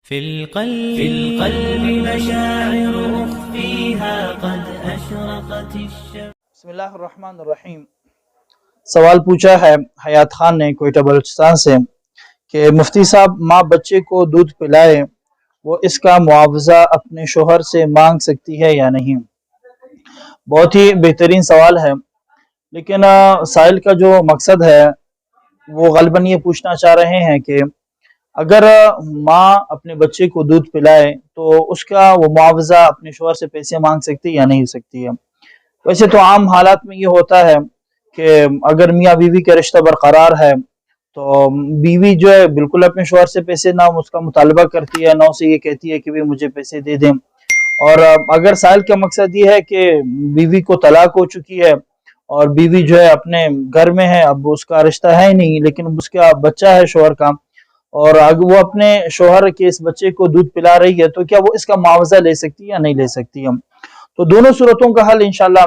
في القلب مشاعر أخفيها قد أشرقت الشمس. بسم اللہ الرحمن الرحیم. سوال پوچھا ہے حیات خان نے کوئٹہ بلوچستان سے کہ مفتی صاحب ماں بچے کو دودھ پلائے وہ اس کا معاوضہ اپنے شوہر سے مانگ سکتی ہے یا نہیں؟ بہت ہی بہترین سوال ہے، لیکن سائل کا جو مقصد ہے وہ غالباً یہ پوچھنا چاہ رہے ہیں کہ اگر ماں اپنے بچے کو دودھ پلائے تو اس کا وہ معاوضہ اپنے شوہر سے پیسے مانگ سکتی ہے یا نہیں سکتی ہے؟ ویسے تو عام حالات میں یہ ہوتا ہے کہ اگر میاں بیوی کا رشتہ برقرار ہے تو بیوی جو ہے بالکل اپنے شوہر سے پیسے نہ اس کا مطالبہ کرتی ہے، نہ اسے یہ کہتی ہے کہ بھی مجھے پیسے دے دیں. اور اگر سائل کا مقصد یہ ہے کہ بیوی کو طلاق ہو چکی ہے اور بیوی جو ہے اپنے گھر میں ہے، اب اس کا رشتہ ہے ہی نہیں لیکن اس کا بچہ ہے شوہر کا، اور اگر وہ اپنے شوہر کے اس بچے کو دودھ پلا رہی ہے تو کیا وہ اس کا معاوضہ لے سکتی ہے یا نہیں لے سکتی ہے؟ تو دونوں صورتوں کا حل انشاءاللہ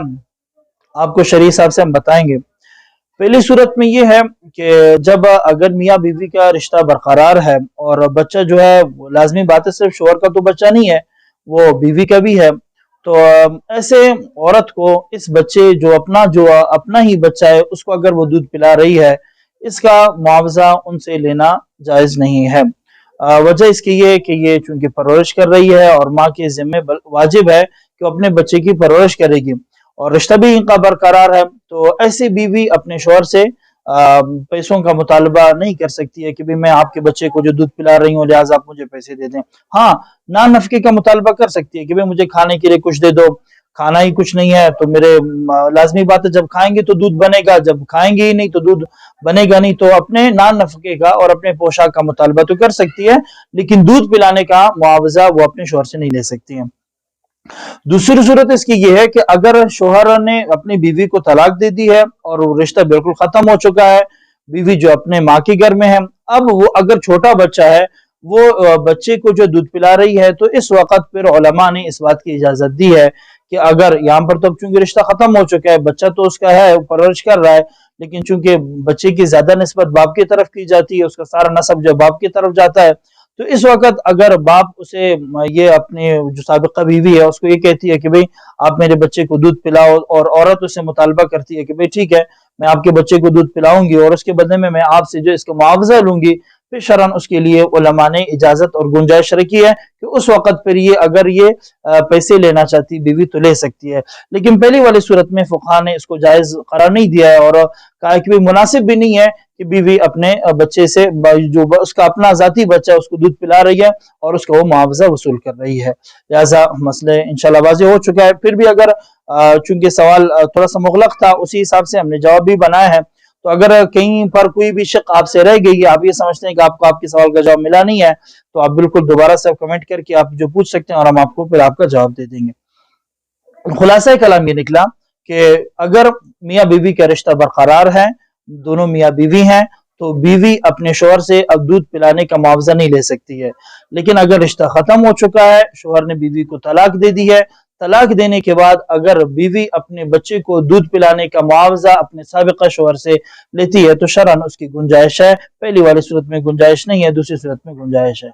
آپ کو شریع صاحب سے ہم بتائیں گے. پہلی صورت میں یہ ہے کہ جب اگر میاں بیوی کا رشتہ برقرار ہے اور بچہ جو ہے لازمی بات ہے صرف شوہر کا تو بچہ نہیں ہے، وہ بیوی کا بھی ہے، تو ایسے عورت کو اس بچے جو اپنا ہی بچہ ہے اس کو اگر وہ دودھ پلا رہی ہے اس کا معاوضہ ان سے لینا جائز نہیں ہے. وجہ اس کی یہ کہ یہ چونکہ پرورش کر رہی ہے اور ماں کے ذمہ واجب ہے کہ وہ اپنے بچے کی پرورش کرے گی اور رشتہ بھی ان کا برقرار ہے، تو ایسی بیوی اپنے شوہر سے پیسوں کا مطالبہ نہیں کر سکتی ہے کہ بھی میں آپ کے بچے کو جو دودھ پلا رہی ہوں لہٰذا آپ مجھے پیسے دے دیں. ہاں، نان نفقے کا مطالبہ کر سکتی ہے کہ مجھے کھانے کے لیے کچھ دے دو، کھانا ہی کچھ نہیں ہے تو میرے لازمی بات ہے جب کھائیں گے تو دودھ بنے گا، جب کھائیں گے ہی نہیں تو دودھ بنے گا نہیں، تو اپنے نان نفقے کا اور اپنے پوشاک کا مطالبہ تو کر سکتی ہے لیکن دودھ پلانے کا معاوضہ وہ اپنے شوہر سے نہیں لے سکتی ہے. دوسری صورت اس کی یہ ہے کہ اگر شوہر نے اپنی بیوی کو طلاق دے دی ہے اور وہ رشتہ بالکل ختم ہو چکا ہے، بیوی جو اپنے ماں کے گھر میں ہے، اب وہ اگر چھوٹا بچہ ہے وہ بچے کو جو دودھ پلا رہی ہے تو اس وقت پھر علماء نے اس بات کی اجازت دی ہے کہ اگر یہاں پر تو چونکہ رشتہ ختم ہو چکا ہے، بچہ تو اس کا ہے، پرورش کر رہا ہے، لیکن چونکہ بچے کی زیادہ نسبت باپ کی طرف کی جاتی ہے، اس کا سارا نسب جو باپ کی طرف جاتا ہے، تو اس وقت اگر باپ اسے یہ اپنے جو سابقہ بیوی ہے اس کو یہ کہتی ہے کہ بھئی آپ میرے بچے کو دودھ پلاؤ، اور عورت اسے مطالبہ کرتی ہے کہ بھئی ٹھیک ہے میں آپ کے بچے کو دودھ پلاؤں گی اور اس کے بدلے میں آپ سے جو اس کا معاوضہ لوں گی، پھر شرعاً اس کے لیے علماء نے اجازت اور گنجائش رکھی ہے کہ اس وقت پھر اگر یہ پیسے لینا چاہتی بیوی تو لے سکتی ہے. لیکن پہلی والی صورت میں فقہاء نے اس کو جائز قرار نہیں دیا ہے اور کہا کہ مناسب بھی نہیں ہے کہ بیوی اپنے بچے سے جو اس کا اپنا ذاتی بچہ ہے اس کو دودھ پلا رہی ہے اور اس کا وہ معاوضہ وصول کر رہی ہے. لہذا مسئلے انشاءاللہ واضح ہو چکا ہے. پھر بھی اگر چونکہ سوال تھوڑا سا مغلق تھا اسی حساب سے ہم نے جواب بھی بنایا ہے، تو اگر کہیں پر کوئی بھی شک آپ سے رہ گئی ہے، آپ یہ سمجھتے ہیں کہ آپ کو آپ کے سوال کا جواب ملا نہیں ہے، تو آپ بالکل دوبارہ سے کمنٹ کر کے آپ جو پوچھ سکتے ہیں اور ہم آپ کو پھر آپ کا جواب دے دیں گے. خلاصہ کلام یہ نکلا کہ اگر میاں بیوی کا رشتہ برقرار ہے، دونوں میاں بیوی ہیں، تو بیوی اپنے شوہر سے اب دودھ پلانے کا معاوضہ نہیں لے سکتی ہے. لیکن اگر رشتہ ختم ہو چکا ہے، شوہر نے بیوی کو طلاق دے دی ہے، طلاق دینے کے بعد اگر بیوی اپنے بچے کو دودھ پلانے کا معاوضہ اپنے سابقہ شوہر سے لیتی ہے تو شرعاً اس کی گنجائش ہے. پہلی والی صورت میں گنجائش نہیں ہے، دوسری صورت میں گنجائش ہے.